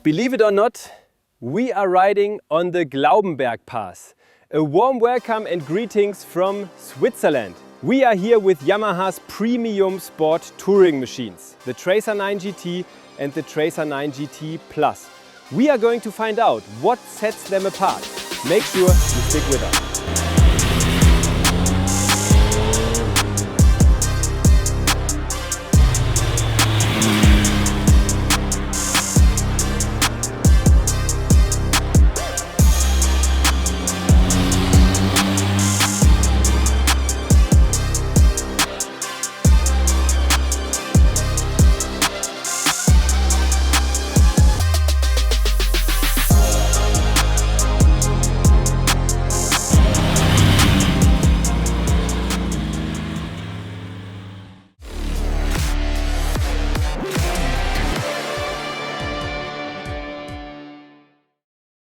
Believe it or not, we are riding on the Glaubenberg Pass. A warm welcome and greetings from Switzerland. We are here with Yamaha's premium sport touring machines, the Tracer 9 GT and the Tracer 9 GT Plus. We are going to find out what sets them apart. Make sure you stick with us.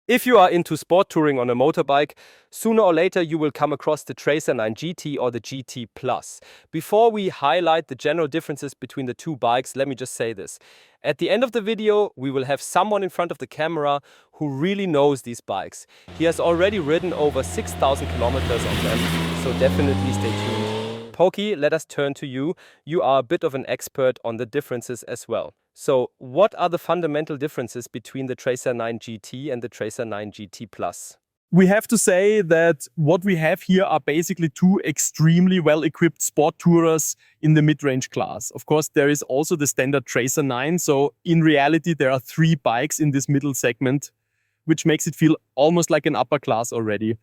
If you are into sport touring on a motorbike, sooner or later you will come across the Tracer 9 GT or the GT Plus. Before we highlight the general differences between the two bikes, let me just say this. At the end of the video, we will have someone in front of the camera who really knows these bikes. He has already ridden over 6,000 kilometers on them, so definitely stay tuned. Pokey, let us turn to you. You are a bit of an expert on the differences as well. So, what are the fundamental differences between the Tracer 9 GT and the Tracer 9 GT Plus? We have to say that what we have here are basically two extremely well-equipped sport tourers in the mid-range class. Of course, there is also the standard Tracer 9, so in reality there are three bikes in this middle segment, which makes it feel almost like an upper class already.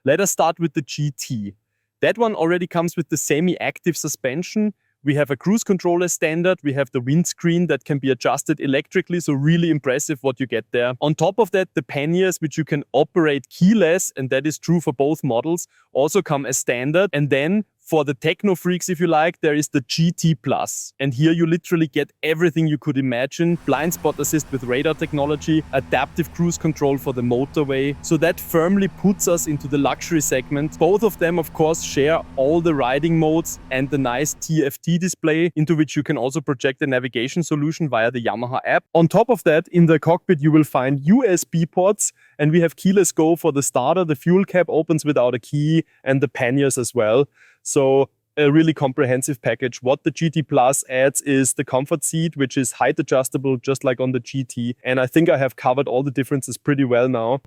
Let us start with the GT. That one already comes with the semi-active suspension. We have a cruise control as standard, we have the windscreen that can be adjusted electrically, so really impressive what you get there. On top of that, the panniers, which you can operate keyless, and that is true for both models, also come as standard. And then for the techno freaks, if you like, there is the GT Plus. And here you literally get everything you could imagine. Blind spot assist with radar technology, adaptive cruise control for the motorway. So that firmly puts us into the luxury segment. Both of them, of course, share all the riding modes and the nice TFT display, into which you can also project a navigation solution via the Yamaha app. On top of that, in the cockpit, you will find USB ports, and we have keyless go for the starter. The fuel cap opens without a key, and the panniers as well. So a really comprehensive package. What the GT Plus adds is the comfort seat, which is height adjustable, just like on the GT. And I think I have covered all the differences pretty well now.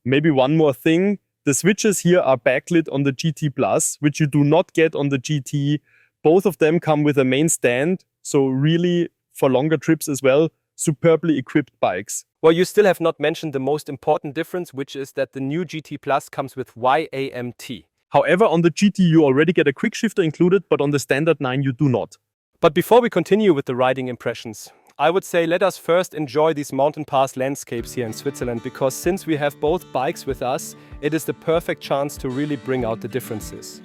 Maybe one more thing. The switches here are backlit on the GT Plus, which you do not get on the GT. Both of them come with a main stand. So really, for longer trips as well, superbly equipped bikes. Well, you still have not mentioned the most important difference, which is that the new GT Plus comes with YAMT. However, on the GT you already get a quick shifter included, but on the standard 9 you do not. But before we continue with the riding impressions, I would say let us first enjoy these mountain pass landscapes here in Switzerland, because since we have both bikes with us, it is the perfect chance to really bring out the differences.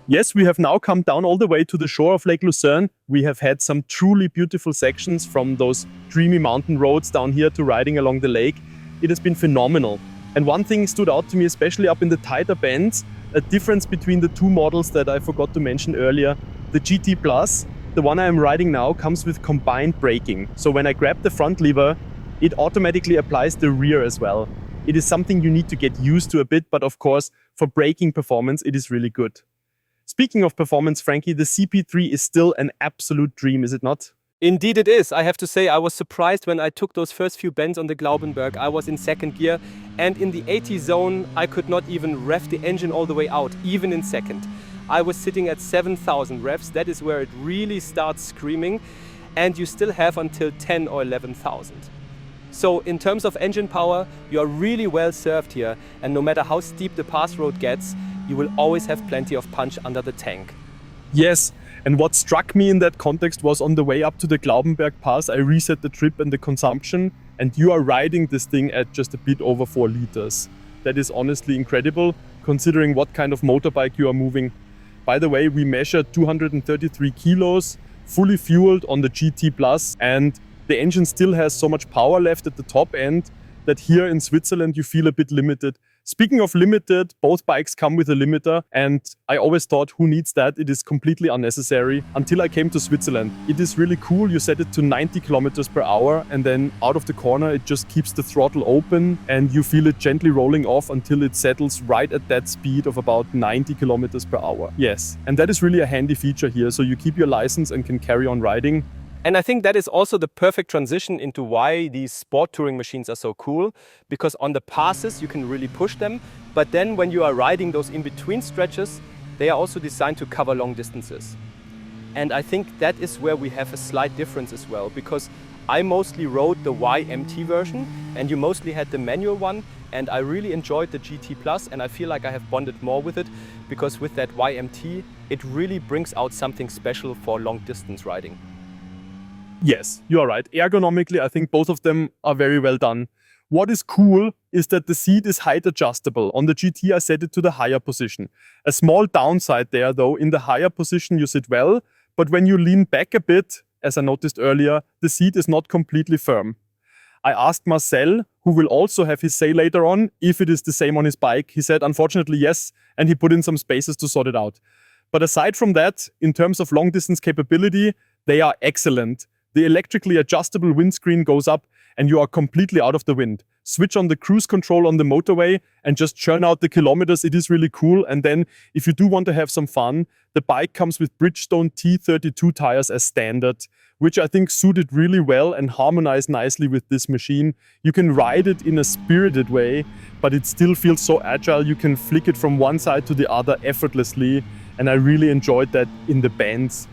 Yes, we have now come down all the way to the shore of Lake Lucerne. We have had some truly beautiful sections, from those dreamy mountain roads down here to riding along the lake. It has been phenomenal. And one thing stood out to me, especially up in the tighter bends, a difference between the two models that I forgot to mention earlier. The GT Plus, the one I am riding now, comes with combined braking. So when I grab the front lever, it automatically applies the rear as well. It is something you need to get used to a bit, but of course, for braking performance, it is really good. Speaking of performance, Frankie, the CP3 is still an absolute dream, is it not? Indeed it is. I have to say I was surprised when I took those first few bends on the Glaubenberg. I was in second gear, and in the 80 zone I could not even rev the engine all the way out, even in second. I was sitting at 7,000 revs. That is where it really starts screaming, and you still have until 10 or 11,000. So in terms of engine power, you are really well served here, and no matter how steep the pass road gets, you will always have plenty of punch under the tank. Yes, and what struck me in that context was on the way up to the Glaubenberg Pass, I reset the trip and the consumption, and you are riding this thing at just a bit over 4 liters. That is honestly incredible, considering what kind of motorbike you are moving. By the way, we measured 233 kilos, fully fueled on the GT Plus, and the engine still has so much power left at the top end that here in Switzerland you feel a bit limited. Speaking of limited, both bikes come with a limiter, and I always thought, who needs that? It is completely unnecessary until I came to Switzerland. It is really cool. You set it to 90 kilometers per hour, and then out of the corner it just keeps the throttle open and you feel it gently rolling off until it settles right at that speed of about 90 kilometers per hour. Yes, and that is really a handy feature here, so you keep your license and can carry on riding. And I think that is also the perfect transition into why these sport touring machines are so cool, because on the passes you can really push them, but then when you are riding those in-between stretches, they are also designed to cover long distances. And I think that is where we have a slight difference as well, because I mostly rode the YMT version and you mostly had the manual one, and I really enjoyed the GT Plus, and I feel like I have bonded more with it, because with that YMT it really brings out something special for long distance riding. Yes, you are right. Ergonomically, I think both of them are very well done. What is cool is that the seat is height adjustable. On the GT, I set it to the higher position. A small downside there, though, in the higher position you sit well, but when you lean back a bit, as I noticed earlier, the seat is not completely firm. I asked Marcel, who will also have his say later on, if it is the same on his bike. He said, unfortunately, yes, and he put in some spaces to sort it out. But aside from that, in terms of long distance capability, they are excellent. The electrically adjustable windscreen goes up and you are completely out of the wind. Switch on the cruise control on the motorway and just churn out the kilometers. It is really cool. And then if you do want to have some fun, the bike comes with Bridgestone T32 tires as standard, which I think suited really well and harmonized nicely with this machine. You can ride it in a spirited way, but it still feels so agile. You can flick it from one side to the other effortlessly. And I really enjoyed that in the bends.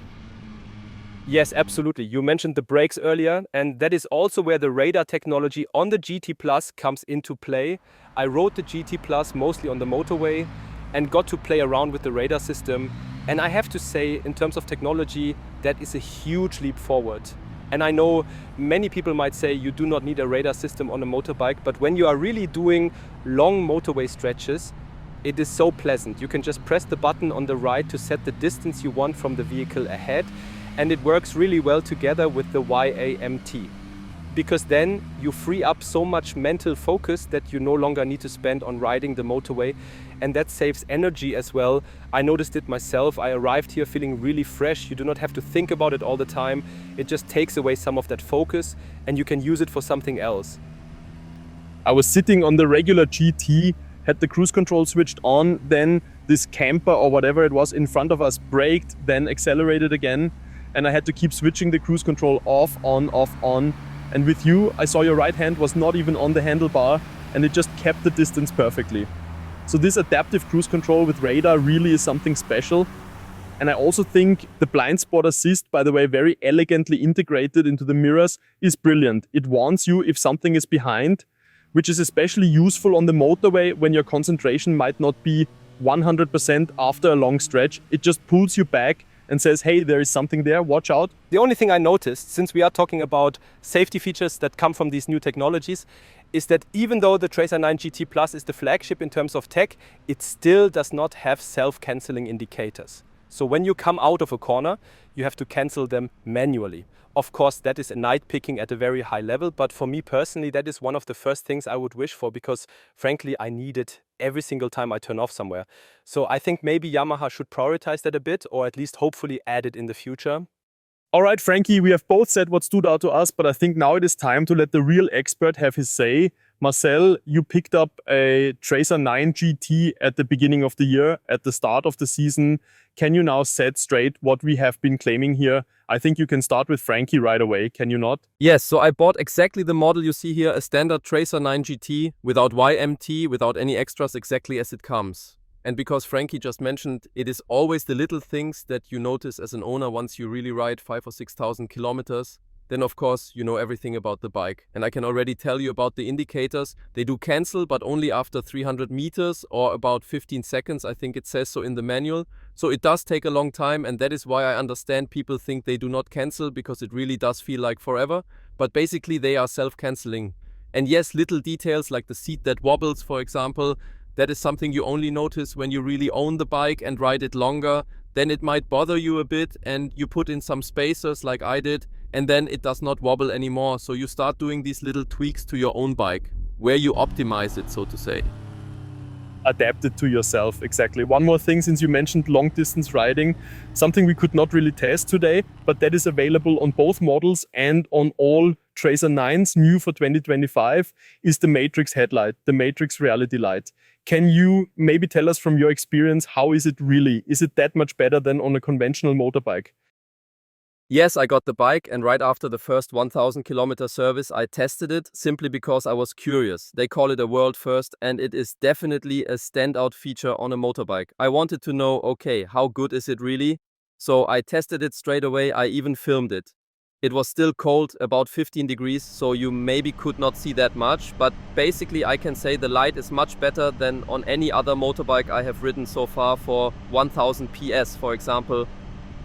Yes, absolutely. You mentioned the brakes earlier, and that is also where the radar technology on the GT Plus comes into play. I rode the GT Plus mostly on the motorway and got to play around with the radar system. And I have to say, in terms of technology, that is a huge leap forward. And I know many people might say you do not need a radar system on a motorbike, but when you are really doing long motorway stretches, it is so pleasant. You can just press the button on the right to set the distance you want from the vehicle ahead. And it works really well together with the YAMT, because then you free up so much mental focus that you no longer need to spend on riding the motorway, and that saves energy as well. I noticed it myself. I arrived here feeling really fresh. You do not have to think about it all the time. It just takes away some of that focus and you can use it for something else. I was sitting on the regular GT, had the cruise control switched on, then this camper or whatever it was in front of us braked, then accelerated again. And I had to keep switching the cruise control off, on. And with you, I saw your right hand was not even on the handlebar and it just kept the distance perfectly. So this adaptive cruise control with radar really is something special. And I also think the blind spot assist, by the way, very elegantly integrated into the mirrors, is brilliant. It warns you if something is behind, which is especially useful on the motorway when your concentration might not be 100% after a long stretch. It just pulls you back and says, hey, there is something there, watch out. The only thing I noticed, since we are talking about safety features that come from these new technologies, is that even though the Tracer 9 GT Plus is the flagship in terms of tech, it still does not have self-canceling indicators. So when you come out of a corner, you have to cancel them manually. Of course, that is a nitpicking at a very high level, but for me personally, that is one of the first things I would wish for, because frankly, I need it every single time I turn off somewhere. So I think maybe Yamaha should prioritize that a bit, or at least hopefully add it in the future. All right, Frankie, we have both said what stood out to us, but I think now it is time to let the real expert have his say. Marcel, you picked up a Tracer 9 GT at the beginning of the year, at the start of the season. Can you now set straight what we have been claiming here? I think you can start with Frankie right away, can you not? Yes, so I bought exactly the model you see here, a standard Tracer 9 GT, without YMT, without any extras, exactly as it comes. And because Frankie just mentioned, it is always the little things that you notice as an owner once you really ride 5,000 or 6,000 kilometers. Then of course you know everything about the bike. And I can already tell you about the indicators. They do cancel, but only after 300 meters or about 15 seconds, I think it says so in the manual. So it does take a long time, and that is why I understand people think they do not cancel, because it really does feel like forever. But basically they are self-canceling. And yes, little details like the seat that wobbles, for example, that is something you only notice when you really own the bike and ride it longer. Then it might bother you a bit and you put in some spacers like I did, and then it does not wobble anymore. So you start doing these little tweaks to your own bike, where you optimize it, so to say. Adapt it to yourself, exactly. One more thing, since you mentioned long distance riding, something we could not really test today, but that is available on both models and on all Tracer 9s new for 2025 is the Matrix headlight, the Matrix reality light. Can you maybe tell us from your experience, how is it really? Is it that much better than on a conventional motorbike? Yes, I got the bike, and right after the first 1000-kilometer service, I tested it simply because I was curious. They call it a world first, and it is definitely a standout feature on a motorbike. I wanted to know, okay, how good is it really? So I tested it straight away, I even filmed it. It was still cold, about 15 degrees, so you maybe could not see that much, but basically I can say the light is much better than on any other motorbike I have ridden so far for 1000 PS, for example.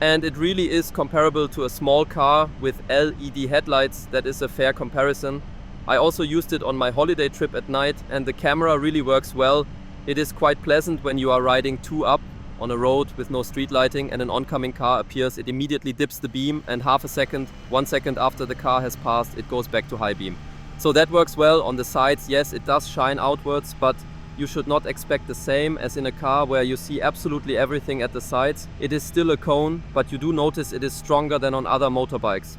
And it really is comparable to a small car with LED headlights. That is a fair comparison. I also used it on my holiday trip at night, and the camera really works well. It is quite pleasant when you are riding 2 up on a road with no street lighting and an oncoming car appears. It immediately dips the beam, and 1 second after the car has passed, it goes back to high beam. So that works well. On the sides, yes, it does shine outwards, but you should not expect the same as in a car where you see absolutely everything at the sides. It is still a cone, but you do notice it is stronger than on other motorbikes.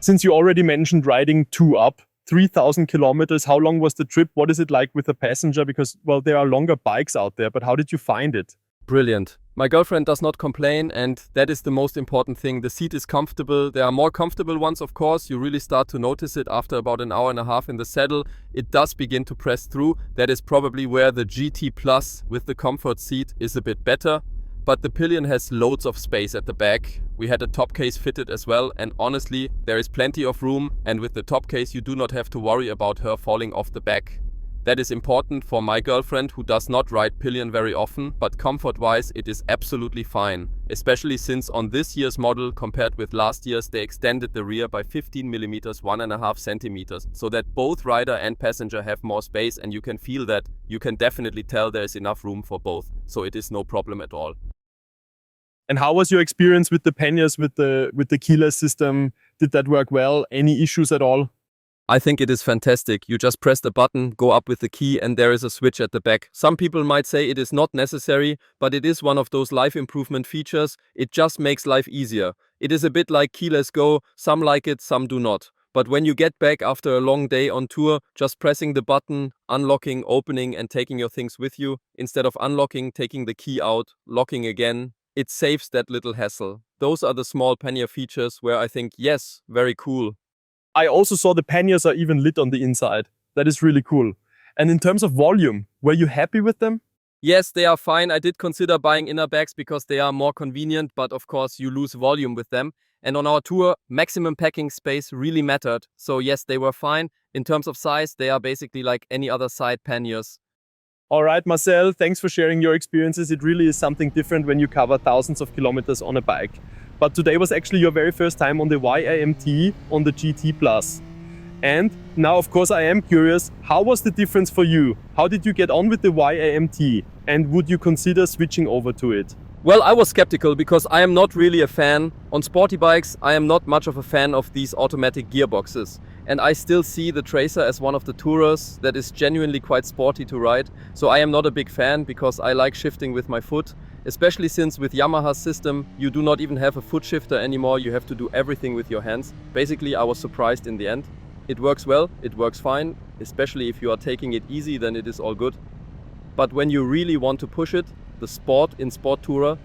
Since you already mentioned riding 2 up, 3,000 kilometers, how long was the trip? What is it like with a passenger? Because, well, there are longer bikes out there, but how did you find it? Brilliant. My girlfriend does not complain, and that is the most important thing. The seat is comfortable. There are more comfortable ones, of course. You really start to notice it after about an hour and a half in the saddle. It does begin to press through. That is probably where the GT Plus with the comfort seat is a bit better. But the pillion has loads of space at the back. We had a top case fitted as well, and honestly, there is plenty of room, and with the top case you do not have to worry about her falling off the back. That is important for my girlfriend, who does not ride pillion very often, but comfort-wise it is absolutely fine. Especially since on this year's model compared with last year's, they extended the rear by 15 millimeters, 1.5 centimeters, so that both rider and passenger have more space, and you can feel that. You can definitely tell there is enough room for both, so it is no problem at all. And how was your experience with the panniers, with the keyless system? Did that work well? Any issues at all? I think it is fantastic. You just press the button, go up with the key, and there is a switch at the back. Some people might say it is not necessary, but it is one of those life improvement features. It just makes life easier. It is a bit like keyless go. Some like it, some do not. But when you get back after a long day on tour, just pressing the button, unlocking, opening, and taking your things with you, instead of unlocking, taking the key out, locking again, it saves that little hassle. Those are the small pannier features where I think, yes, very cool. I also saw the panniers are even lit on the inside. That is really cool. And in terms of volume, were you happy with them? Yes, they are fine. I did consider buying inner bags because they are more convenient, but of course you lose volume with them. And on our tour, maximum packing space really mattered. So yes, they were fine. In terms of size, they are basically like any other side panniers. All right, Marcel, thanks for sharing your experiences. It really is something different when you cover thousands of kilometers on a bike. But today was actually your very first time on the YAMT on the GT Plus. And now, of course, I am curious, how was the difference for you? How did you get on with the YAMT? And would you consider switching over to it? Well, I was skeptical because I am not really a fan. On sporty bikes, I am not much of a fan of these automatic gearboxes. And I still see the Tracer as one of the tourers that is genuinely quite sporty to ride. So I am not a big fan because I like shifting with my foot. Especially since with Yamaha's system, you do not even have a foot shifter anymore. You have to do everything with your hands. Basically, I was surprised in the end. It works well, it works fine. Especially if you are taking it easy, then it is all good. But when you really want to push it, the sport in Sport Tourer,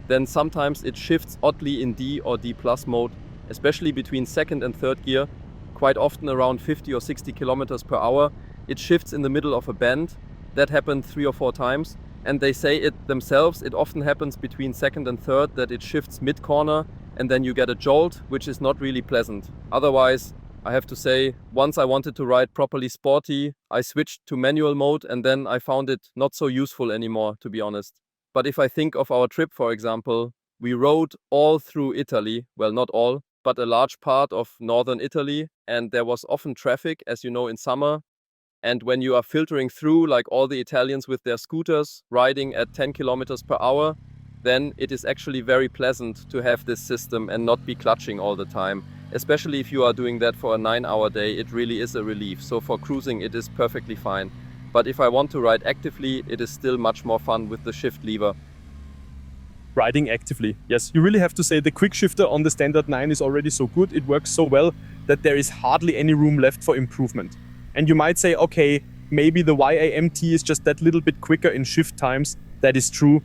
then sometimes it shifts oddly in D or D plus mode, especially between second and third gear, quite often around 50 or 60 kilometers per hour. It shifts in the middle of a bend. That happened 3 or 4 times. And they say it themselves, it often happens between second and third that it shifts mid-corner and then you get a jolt, which is not really pleasant. Otherwise, I have to say, once I wanted to ride properly sporty, I switched to manual mode and then I found it not so useful anymore, to be honest. But if I think of our trip, for example, we rode all through Italy, well, not all, but a large part of northern Italy, and there was often traffic, as you know, in summer. And when you are filtering through, like all the Italians with their scooters, riding at 10 kilometers per hour, then it is actually very pleasant to have this system and not be clutching all the time. Especially if you are doing that for a 9-hour day, it really is a relief. So for cruising, it is perfectly fine. But if I want to ride actively, it is still much more fun with the shift lever. Riding actively. Yes, you really have to say the quick shifter on the standard 9 is already so good, it works so well that there is hardly any room left for improvement. And you might say, okay, maybe the YAMT is just that little bit quicker in shift times. That is true.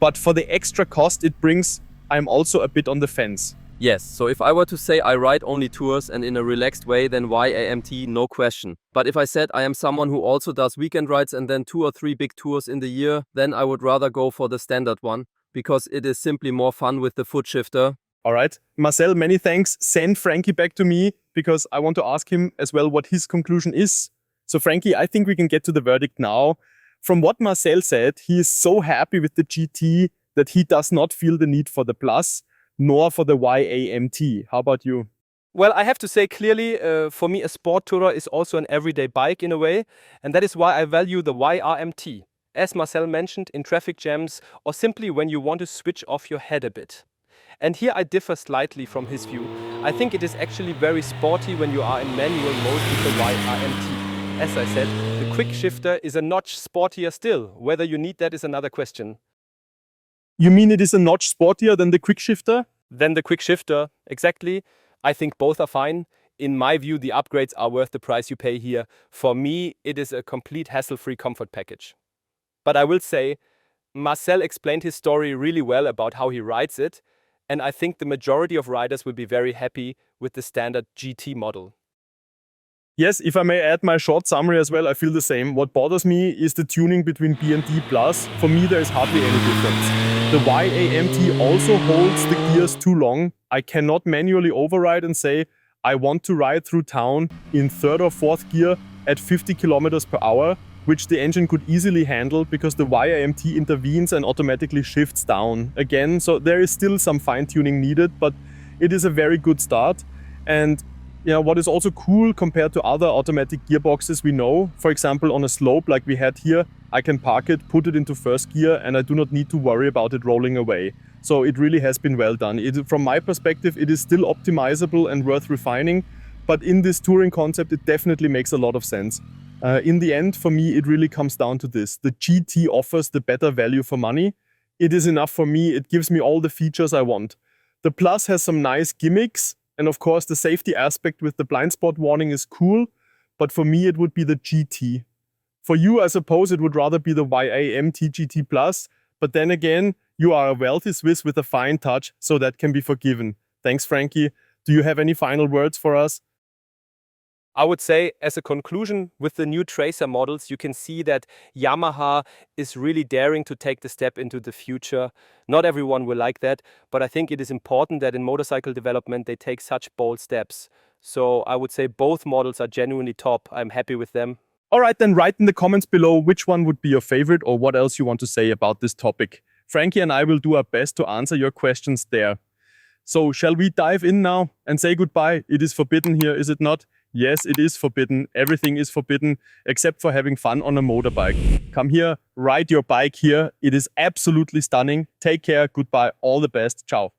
But for the extra cost it brings, I'm also a bit on the fence. Yes, so if I were to say I ride only tours and in a relaxed way, then YAMT, no question. But if I said I am someone who also does weekend rides and then 2 or 3 big tours in the year, then I would rather go for the standard one, because it is simply more fun with the foot shifter. All right, Marcel, many thanks. Send Frankie back to me because I want to ask him as well what his conclusion is. So Frankie, I think we can get to the verdict now. From what Marcel said, he is so happy with the GT that he does not feel the need for the Plus, nor for the YAMT. How about you? Well, I have to say clearly, for me, a sport tourer is also an everyday bike in a way, and that is why I value the YRMT. As Marcel mentioned, in traffic jams or simply when you want to switch off your head a bit. And here I differ slightly from his view. I think it is actually very sporty when you are in manual mode with the YRMT. As I said, the quick shifter is a notch sportier still. Whether you need that is another question. You mean it is a notch sportier than the quick shifter? Then the quick shifter, exactly. I think both are fine. In my view, the upgrades are worth the price you pay here. For me, it is a complete hassle-free comfort package. But I will say, Marcel explained his story really well about how he rides it, and I think the majority of riders will be very happy with the standard GT model. Yes, if I may add my short summary as well, I feel the same. What bothers me is the tuning between B and D+. For me, there is hardly any difference. The YAMT also holds the gears too long. I cannot manually override and say, I want to ride through town in 3rd or 4th gear at 50 kilometers per hour, which the engine could easily handle because the YAMT intervenes and automatically shifts down again. So there is still some fine-tuning needed, but it is a very good start. And what is also cool compared to other automatic gearboxes we know, for example, on a slope like we had here, I can park it, put it into 1st gear, and I do not need to worry about it rolling away. So it really has been well done. From my perspective, it is still optimizable and worth refining, but in this touring concept, it definitely makes a lot of sense. In the end, for me, it really comes down to this. The GT offers the better value for money. It is enough for me. It gives me all the features I want. The Plus has some nice gimmicks. And of course, the safety aspect with the blind spot warning is cool. But for me, it would be the GT. For you, I suppose it would rather be the YAMT GT Plus. But then again, you are a wealthy Swiss with a fine touch, so that can be forgiven. Thanks, Frankie. Do you have any final words for us? I would say, as a conclusion, with the new Tracer models, you can see that Yamaha is really daring to take the step into the future. Not everyone will like that, but I think it is important that in motorcycle development they take such bold steps. So I would say both models are genuinely top. I'm happy with them. All right, then write in the comments below which one would be your favorite or what else you want to say about this topic. Frankie and I will do our best to answer your questions there. So shall we dive in now and say goodbye? It is forbidden here, is it not? Yes, it is forbidden. Everything is forbidden except for having fun on a motorbike. Come here, ride your bike here. It is absolutely stunning. Take care, goodbye, all the best. Ciao.